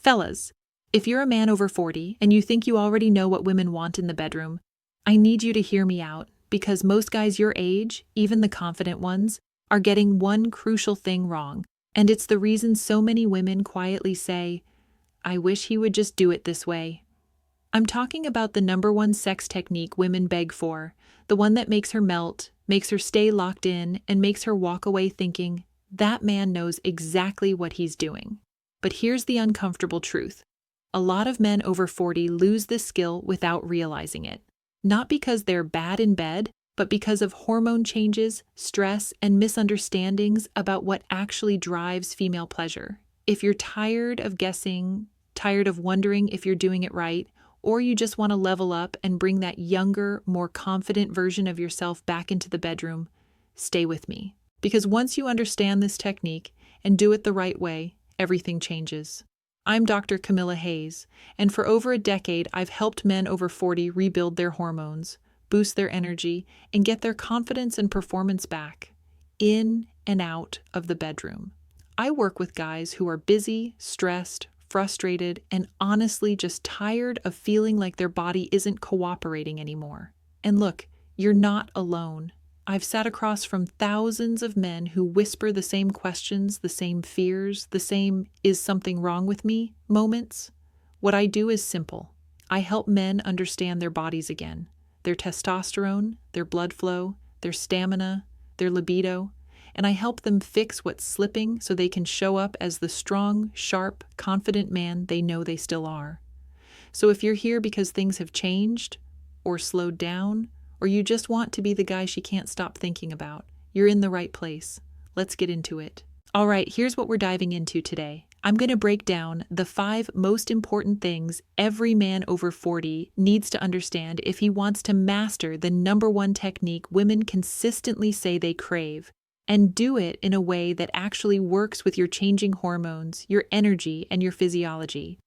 Fellas, if you're a man over 40 and you think you already know what women want in the bedroom, I need you to hear me out, because most guys your age, even the confident ones, are getting one crucial thing wrong, and it's the reason so many women quietly say, "I wish he would just do it this way." I'm talking about the number one sex technique women beg for, the one that makes her melt, makes her stay locked in, and makes her walk away thinking, that man knows exactly what he's doing. But here's the uncomfortable truth. A lot of men over 40 lose this skill without realizing it. Not because they're bad in bed, but because of hormone changes, stress, and misunderstandings about what actually drives female pleasure. If you're tired of guessing, tired of wondering if you're doing it right, or you just want to level up and bring that younger, more confident version of yourself back into the bedroom, stay with me. Because once you understand this technique and do it the right way, everything changes. I'm Dr. Camilla Hayes, and for over a decade I've helped men over 40 rebuild their hormones, boost their energy, and get their confidence and performance back, in and out of the bedroom. I work with guys who are busy, stressed, frustrated, and honestly just tired of feeling like their body isn't cooperating anymore. And look, you're not alone. I've sat across from thousands of men who whisper the same questions, the same fears, the same "is something wrong with me" moments. What I do is simple. I help men understand their bodies again, their testosterone, their blood flow, their stamina, their libido, and I help them fix what's slipping so they can show up as the strong, sharp, confident man they know they still are. So if you're here because things have changed, or slowed down, or you just want to be the guy she can't stop thinking about, you're in the right place. Let's get into it. All right, here's what we're diving into today. I'm going to break down the 5 most important things every man over 40 needs to understand if he wants to master the number one technique women consistently say they crave, and do it in a way that actually works with your changing hormones, your energy, and your physiology.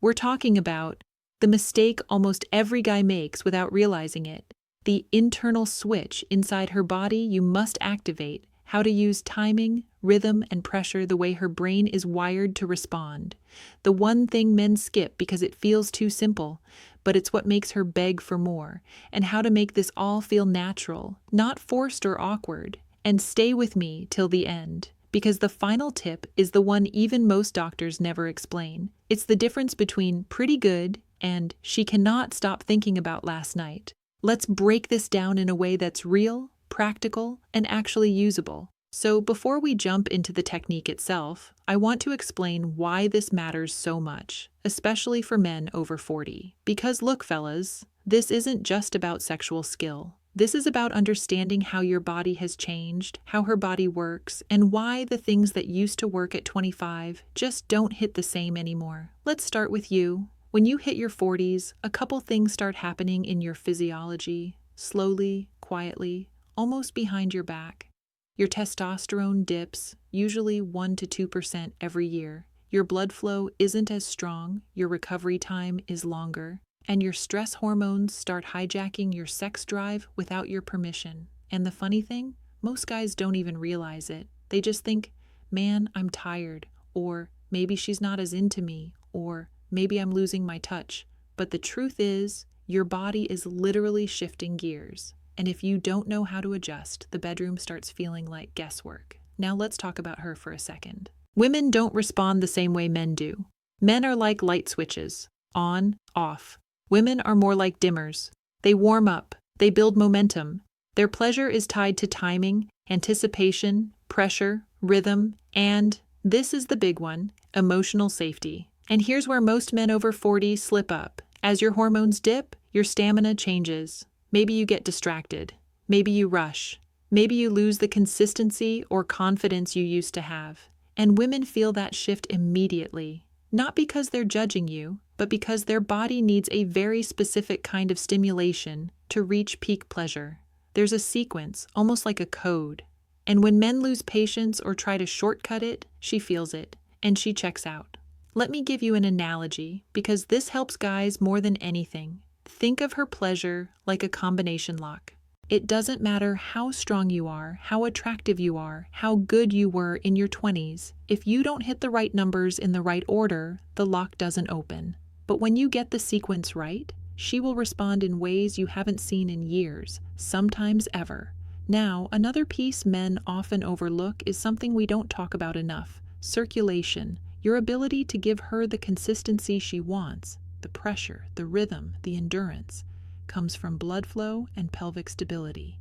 We're talking about the mistake almost every guy makes without realizing it, the internal switch inside her body you must activate, how to use timing, rhythm, and pressure the way her brain is wired to respond. The one thing men skip because it feels too simple, but it's what makes her beg for more, and how to make this all feel natural, not forced or awkward. And stay with me till the end, because the final tip is the one even most doctors never explain. It's the difference between pretty good and she cannot stop thinking about last night. Let's break this down in a way that's real, practical, and actually usable. So before we jump into the technique itself, I want to explain why this matters so much, especially for men over 40. Because look, fellas, this isn't just about sexual skill. This is about understanding how your body has changed, how her body works, and why the things that used to work at 25 just don't hit the same anymore. Let's start with you. When you hit your 40s, a couple things start happening in your physiology, slowly, quietly, almost behind your back. Your testosterone dips, usually 1 to 2% every year. Your blood flow isn't as strong, your recovery time is longer, and your stress hormones start hijacking your sex drive without your permission. And the funny thing, most guys don't even realize it. They just think, man, I'm tired, or maybe she's not as into me, or maybe I'm losing my touch. But the truth is, your body is literally shifting gears. And if you don't know how to adjust, the bedroom starts feeling like guesswork. Now let's talk about her for a second. Women don't respond the same way men do. Men are like light switches, on, off. Women are more like dimmers. They warm up, they build momentum. Their pleasure is tied to timing, anticipation, pressure, rhythm, and, this is the big one, emotional safety. And here's where most men over 40 slip up. As your hormones dip, your stamina changes. Maybe you get distracted. Maybe you rush. Maybe you lose the consistency or confidence you used to have. And women feel that shift immediately. Not because they're judging you, but because their body needs a very specific kind of stimulation to reach peak pleasure. There's a sequence, almost like a code. And when men lose patience or try to shortcut it, she feels it, and she checks out. Let me give you an analogy, because this helps guys more than anything. Think of her pleasure like a combination lock. It doesn't matter how strong you are, how attractive you are, how good you were in your 20s. If you don't hit the right numbers in the right order, the lock doesn't open. But when you get the sequence right, she will respond in ways you haven't seen in years, sometimes ever. Now, another piece men often overlook is something we don't talk about enough: circulation. Your ability to give her the consistency she wants, the pressure, the rhythm, the endurance, comes from blood flow and pelvic stability.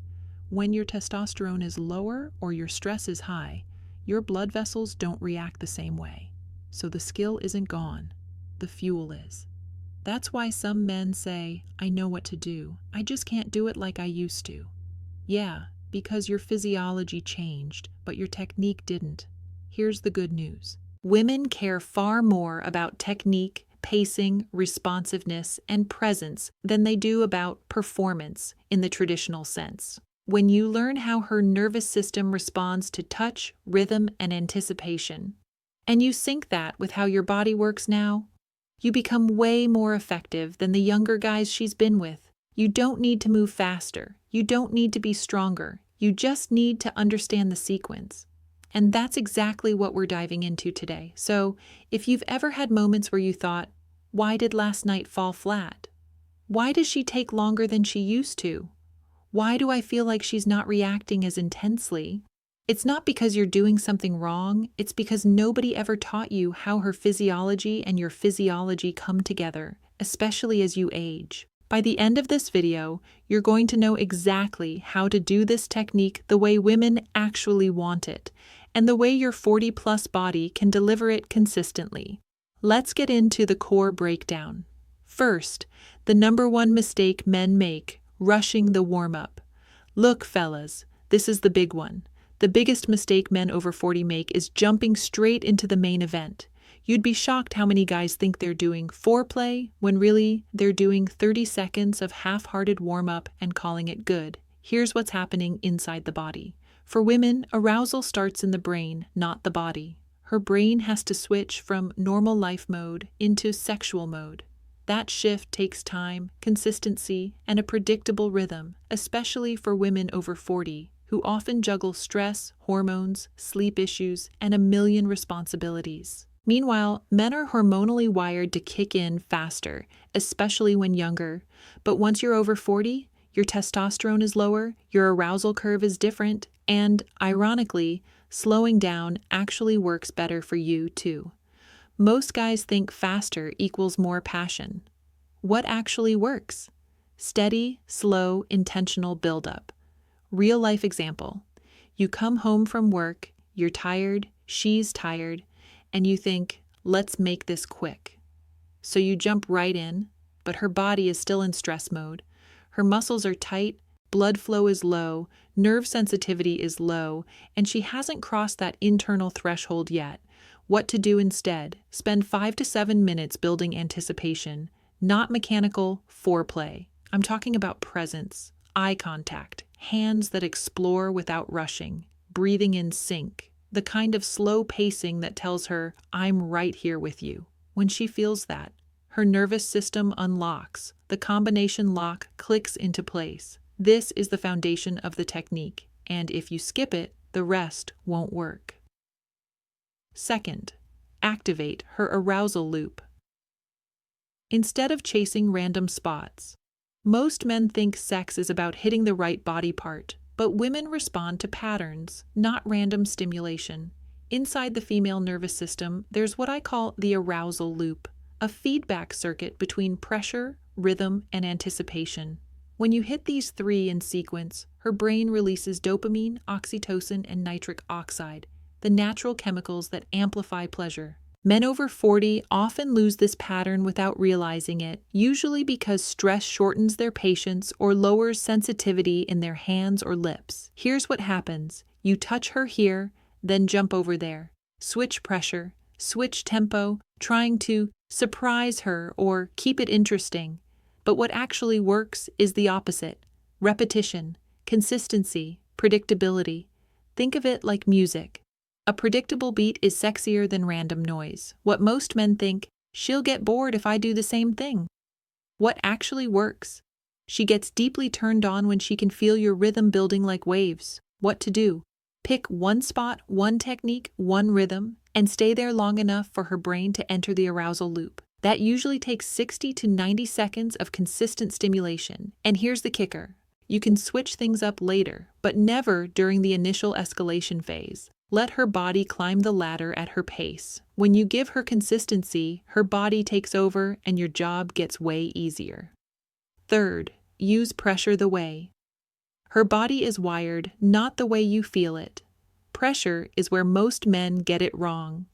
When your testosterone is lower or your stress is high, your blood vessels don't react the same way. So the skill isn't gone, the fuel is. That's why some men say, "I know what to do, I just can't do it like I used to." Yeah, because your physiology changed, but your technique didn't. Here's the good news. Women care far more about technique, pacing, responsiveness, and presence than they do about performance in the traditional sense. When you learn how her nervous system responds to touch, rhythm, and anticipation, and you sync that with how your body works now, you become way more effective than the younger guys she's been with. You don't need to move faster. You don't need to be stronger. You just need to understand the sequence. And that's exactly what we're diving into today. So, if you've ever had moments where you thought, "Why did last night fall flat? Why does she take longer than she used to? Why do I feel like she's not reacting as intensely?" It's not because you're doing something wrong, it's because nobody ever taught you how her physiology and your physiology come together, especially as you age. By the end of this video, you're going to know exactly how to do this technique the way women actually want it, and the way your 40-plus body can deliver it consistently. Let's get into the core breakdown. First, the number one mistake men make: rushing the warm-up. Look, fellas, this is the big one. The biggest mistake men over 40 make is jumping straight into the main event. You'd be shocked how many guys think they're doing foreplay when really they're doing 30 seconds of half-hearted warm-up and calling it good. Here's what's happening inside the body. For women, arousal starts in the brain, not the body. Her brain has to switch from normal life mode into sexual mode. That shift takes time, consistency, and a predictable rhythm, especially for women over 40, who often juggle stress, hormones, sleep issues, and a million responsibilities. Meanwhile, men are hormonally wired to kick in faster, especially when younger. But once you're over 40, your testosterone is lower, your arousal curve is different, and, ironically, slowing down actually works better for you, too. Most guys think faster equals more passion. What actually works? Steady, slow, intentional buildup. Real-life example. You come home from work, you're tired, she's tired, and you think, "Let's make this quick." So you jump right in, but her body is still in stress mode. Her muscles are tight, blood flow is low, nerve sensitivity is low, and she hasn't crossed that internal threshold yet. What to do instead? Spend 5 to 7 minutes building anticipation, not mechanical foreplay. I'm talking about presence, eye contact, hands that explore without rushing, breathing in sync, the kind of slow pacing that tells her, "I'm right here with you." When she feels that, her nervous system unlocks, the combination lock clicks into place. This is the foundation of the technique, and if you skip it, the rest won't work. Second, activate her arousal loop. Instead of chasing random spots, most men think sex is about hitting the right body part, but women respond to patterns, not random stimulation. Inside the female nervous system, there's what I call the arousal loop, a feedback circuit between pressure, rhythm, and anticipation. When you hit these three in sequence, her brain releases dopamine, oxytocin, and nitric oxide, the natural chemicals that amplify pleasure. Men over 40 often lose this pattern without realizing it, usually because stress shortens their patience or lowers sensitivity in their hands or lips. Here's what happens. You touch her here, then jump over there. Switch pressure, switch tempo, trying to surprise her or keep it interesting. But what actually works is the opposite: repetition, consistency, predictability. Think of it like music. A predictable beat is sexier than random noise. What most men think, "She'll get bored if I do the same thing." What actually works? She gets deeply turned on when she can feel your rhythm building like waves. What to do? Pick one spot, one technique, one rhythm, and stay there long enough for her brain to enter the arousal loop. That usually takes 60 to 90 seconds of consistent stimulation. And here's the kicker. You can switch things up later, but never during the initial escalation phase. Let her body climb the ladder at her pace. When you give her consistency, her body takes over and your job gets way easier. Third, use pressure the way. Her body is wired not the way you feel it. Pressure is where most men get it wrong.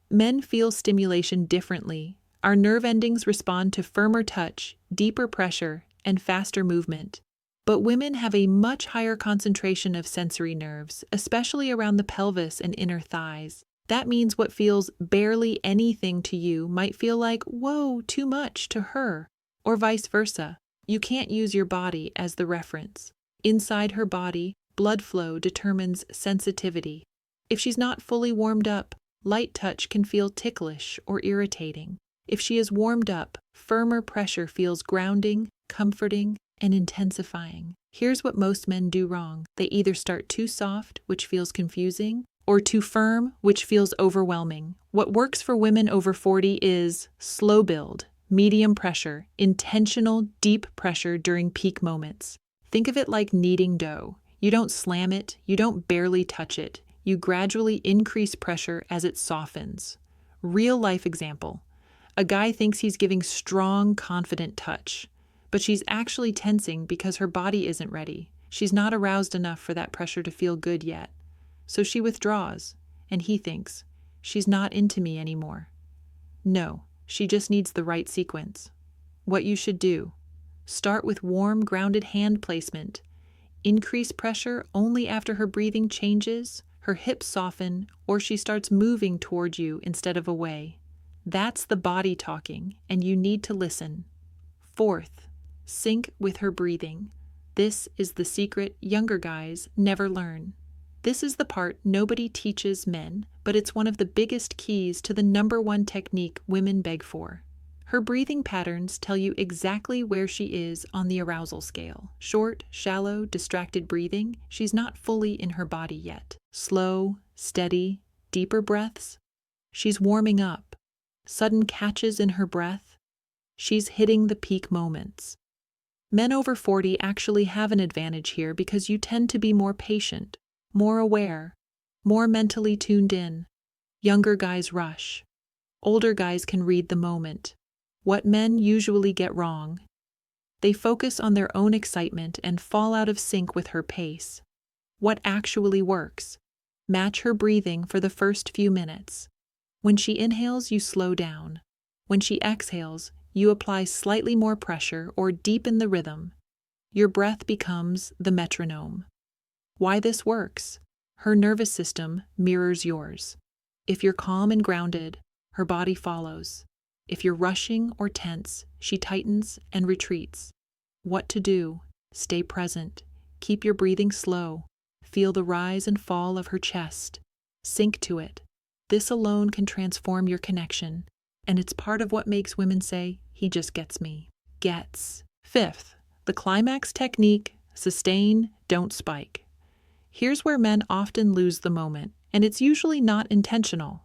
Men feel stimulation differently. Our nerve endings respond to firmer touch, deeper pressure, and faster movement. But women have a much higher concentration of sensory nerves, especially around the pelvis and inner thighs. That means what feels barely anything to you might feel like, whoa, too much to her, or vice versa. You can't use your body as the reference. Inside her body, blood flow determines sensitivity. If she's not fully warmed up, light touch can feel ticklish or irritating. If she is warmed up, firmer pressure feels grounding, comforting, and intensifying. Here's what most men do wrong. They either start too soft, which feels confusing, or too firm, which feels overwhelming. What works for women over 40 is slow build, medium pressure, intentional, deep pressure during peak moments. Think of it like kneading dough. You don't slam it, you don't barely touch it. You gradually increase pressure as it softens. Real life example. A guy thinks he's giving strong, confident touch, but she's actually tensing because her body isn't ready. She's not aroused enough for that pressure to feel good yet. So she withdraws, and he thinks, she's not into me anymore. No, she just needs the right sequence. What you should do: start with warm, grounded hand placement. Increase pressure only after her breathing changes, her hips soften, or she starts moving toward you instead of away. That's the body talking, and you need to listen. Fourth, sync with her breathing. This is the secret younger guys never learn. This is the part nobody teaches men, but it's one of the biggest keys to the #1 technique women beg for. Her breathing patterns tell you exactly where she is on the arousal scale. Short, shallow, distracted breathing, she's not fully in her body yet. Slow, steady, deeper breaths, she's warming up. Sudden catches in her breath, she's hitting the peak moments. Men over 40 actually have an advantage here because you tend to be more patient, more aware, more mentally tuned in. Younger guys rush. Older guys can read the moment. What men usually get wrong: they focus on their own excitement and fall out of sync with her pace. What actually works? Match her breathing for the first few minutes. When she inhales, you slow down. When she exhales, you apply slightly more pressure or deepen the rhythm. Your breath becomes the metronome. Why this works? Her nervous system mirrors yours. If you're calm and grounded, her body follows. If you're rushing or tense, she tightens and retreats. What to do? Stay present. Keep your breathing slow. Feel the rise and fall of her chest. Sink to it. This alone can transform your connection, and it's part of what makes women say, he just gets me. Gets. Fifth, the climax technique: sustain, don't spike. Here's where men often lose the moment, and it's usually not intentional.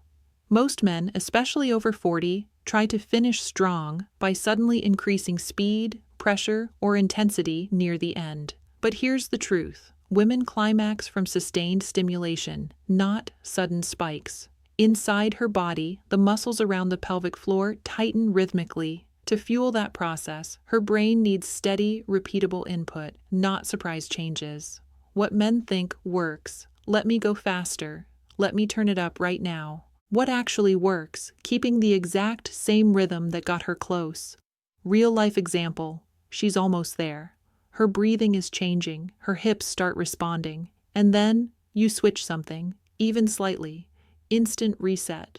Most men, especially over 40, try to finish strong by suddenly increasing speed, pressure, or intensity near the end. But here's the truth. Women climax from sustained stimulation, not sudden spikes. Inside her body, the muscles around the pelvic floor tighten rhythmically. To fuel that process, her brain needs steady, repeatable input, not surprise changes. What men think works: let me go faster, let me turn it up right now. What actually works? Keeping the exact same rhythm that got her close. Real life example: she's almost there. Her breathing is changing, her hips start responding, and then you switch something, even slightly. Instant reset.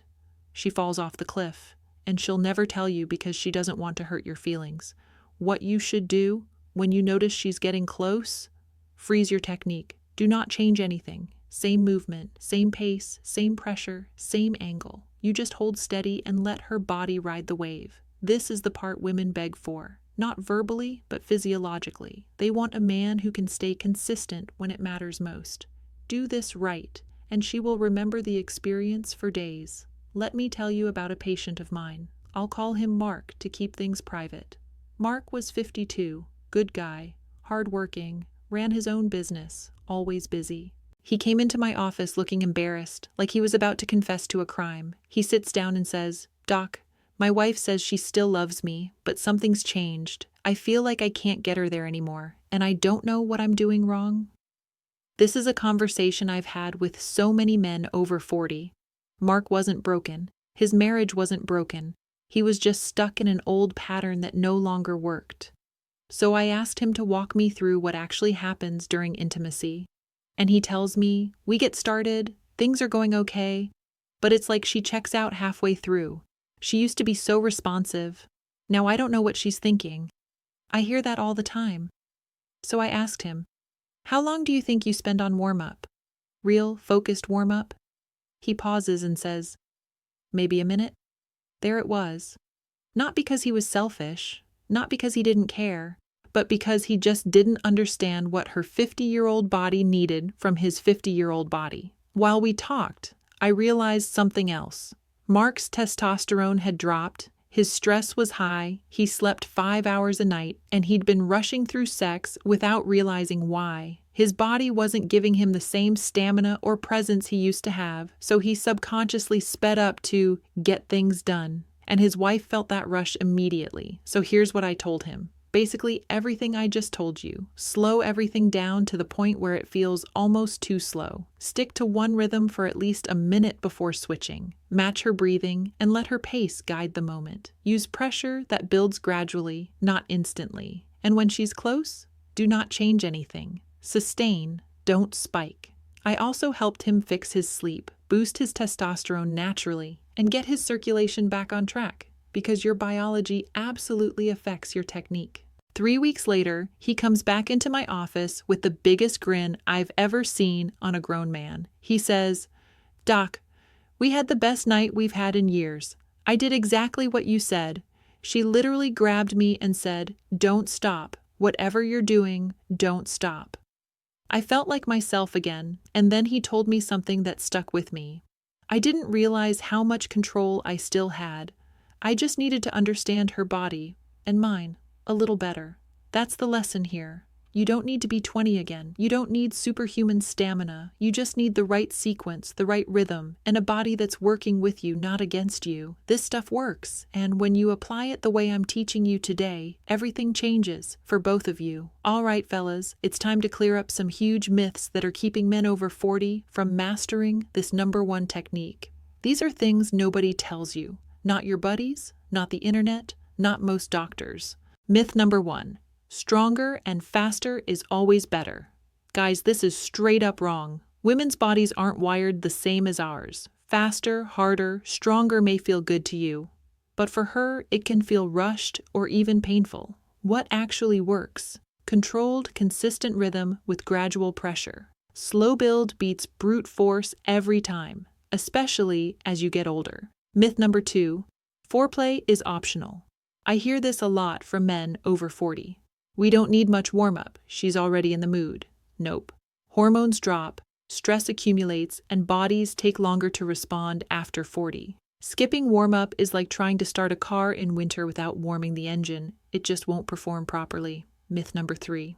She falls off the cliff, and she'll never tell you because she doesn't want to hurt your feelings. What you should do when you notice she's getting close: freeze your technique. Do not change anything. Same movement, same pace, same pressure, same angle. You just hold steady and let her body ride the wave. This is the part women beg for. not verbally, but physiologically. They want a man who can stay consistent when it matters most. Do this right, and she will remember the experience for days. Let me tell you about a patient of mine. I'll call him Mark to keep things private. Mark was 52, good guy, hardworking, ran his own business, always busy. He came into my office looking embarrassed, like he was about to confess to a crime. He sits down and says, "Doc, my wife says she still loves me, but something's changed. I feel like I can't get her there anymore, and I don't know what I'm doing wrong." This is a conversation I've had with so many men over 40. Mark wasn't broken. His marriage wasn't broken. He was just stuck in an old pattern that no longer worked. So I asked him to walk me through what actually happens during intimacy. And he tells me, we get started, things are going okay, but it's like she checks out halfway through. She used to be so responsive. Now I don't know what she's thinking. I hear that all the time. So I asked him, "How long do you think you spend on warm-up? Real, focused warm-up?" He pauses and says, "Maybe a minute." There it was. Not because he was selfish, not because he didn't care, but because he just didn't understand what her 50-year-old body needed from his 50-year-old body. While we talked, I realized something else. Mark's testosterone had dropped, his stress was high, he slept 5 hours a night, and he'd been rushing through sex without realizing why. His body wasn't giving him the same stamina or presence he used to have, so he subconsciously sped up to get things done. And his wife felt that rush immediately. So here's what I told him. Basically everything I just told you. Slow everything down to the point where it feels almost too slow. Stick to one rhythm for at least a minute before switching. Match her breathing and let her pace guide the moment. Use pressure that builds gradually, not instantly. And when she's close, do not change anything. Sustain, don't spike. I also helped him fix his sleep, boost his testosterone naturally, and get his circulation back on track, because your biology absolutely affects your technique. 3 weeks later, he comes back into my office with the biggest grin I've ever seen on a grown man. He says, "Doc, we had the best night we've had in years. I did exactly what you said. She literally grabbed me and said, 'Don't stop. Whatever you're doing, don't stop.'" I felt like myself again, and then he told me something that stuck with me. I didn't realize how much control I still had. I just needed to understand her body, and mine, a little better. That's the lesson here. You don't need to be 20 again. You don't need superhuman stamina. You just need the right sequence, the right rhythm, and a body that's working with you, not against you. This stuff works, and when you apply it the way I'm teaching you today, everything changes for both of you. All right, fellas, it's time to clear up some huge myths that are keeping men over 40 from mastering this #1 technique. These are things nobody tells you. Not your buddies, not the internet, not most doctors. Myth #1. Stronger and faster is always better. Guys, this is straight up wrong. Women's bodies aren't wired the same as ours. Faster, harder, stronger may feel good to you, but for her, it can feel rushed or even painful. What actually works? Controlled, consistent rhythm with gradual pressure. Slow build beats brute force every time, especially as you get older. Myth #2. Foreplay is optional. I hear this a lot from men over 40. We don't need much warm-up. She's already in the mood. Nope. Hormones drop, stress accumulates, and bodies take longer to respond after 40. Skipping warm-up is like trying to start a car in winter without warming the engine. It just won't perform properly. Myth #3.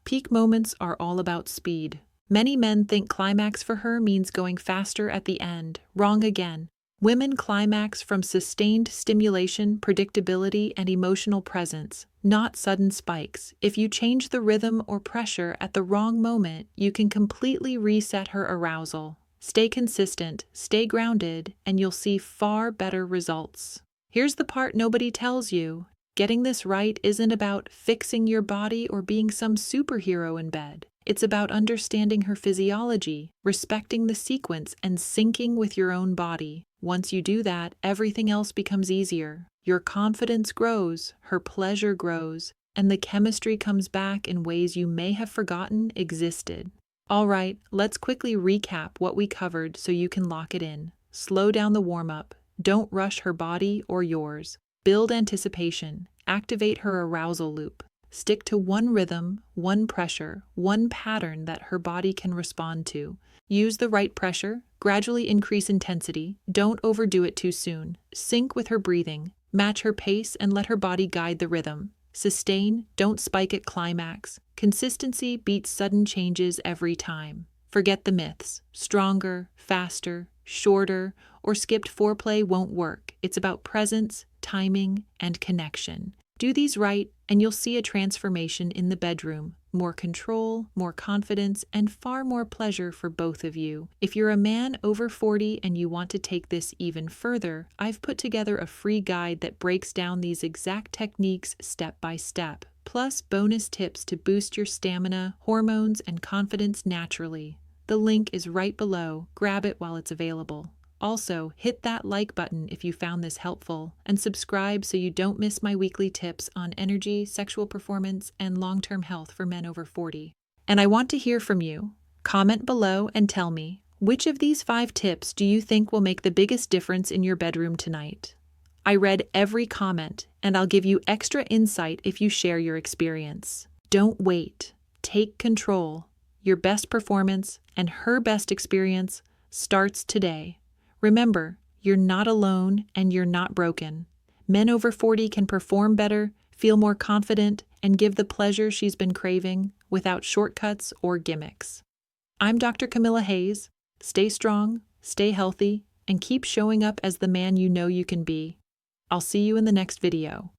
Peak moments are all about speed. Many men think climax for her means going faster at the end. Wrong again. Women climax from sustained stimulation, predictability, and emotional presence, not sudden spikes. If you change the rhythm or pressure at the wrong moment, you can completely reset her arousal. Stay consistent, stay grounded, and you'll see far better results. Here's the part nobody tells you. Getting this right isn't about fixing your body or being some superhero in bed. It's about understanding her physiology, respecting the sequence, and syncing with your own body. Once you do that, everything else becomes easier. Your confidence grows, her pleasure grows, and the chemistry comes back in ways you may have forgotten existed. All right, let's quickly recap what we covered so you can lock it in. Slow down the warm-up. Don't rush her body or yours. Build anticipation. Activate her arousal loop. Stick to one rhythm, one pressure, one pattern that her body can respond to. Use the right pressure, gradually increase intensity, don't overdo it too soon. Sync with her breathing, match her pace, and let her body guide the rhythm. Sustain, don't spike at climax. Consistency beats sudden changes every time. Forget the myths. Stronger, faster, shorter, or skipped foreplay won't work. It's about presence, timing, and connection. Do these right, and you'll see a transformation in the bedroom. More control, more confidence, and far more pleasure for both of you. If you're a man over 40 and you want to take this even further, I've put together a free guide that breaks down these exact techniques step by step, plus bonus tips to boost your stamina, hormones, and confidence naturally. The link is right below. Grab it while it's available. Also, hit that like button if you found this helpful, and subscribe so you don't miss my weekly tips on energy, sexual performance, and long-term health for men over 40. And I want to hear from you. Comment below and tell me, which of these 5 tips do you think will make the biggest difference in your bedroom tonight? I read every comment, and I'll give you extra insight if you share your experience. Don't wait. Take control. Your best performance and her best experience starts today. Remember, you're not alone and you're not broken. Men over 40 can perform better, feel more confident, and give the pleasure she's been craving without shortcuts or gimmicks. I'm Dr. Camilla Hayes. Stay strong, stay healthy, and keep showing up as the man you know you can be. I'll see you in the next video.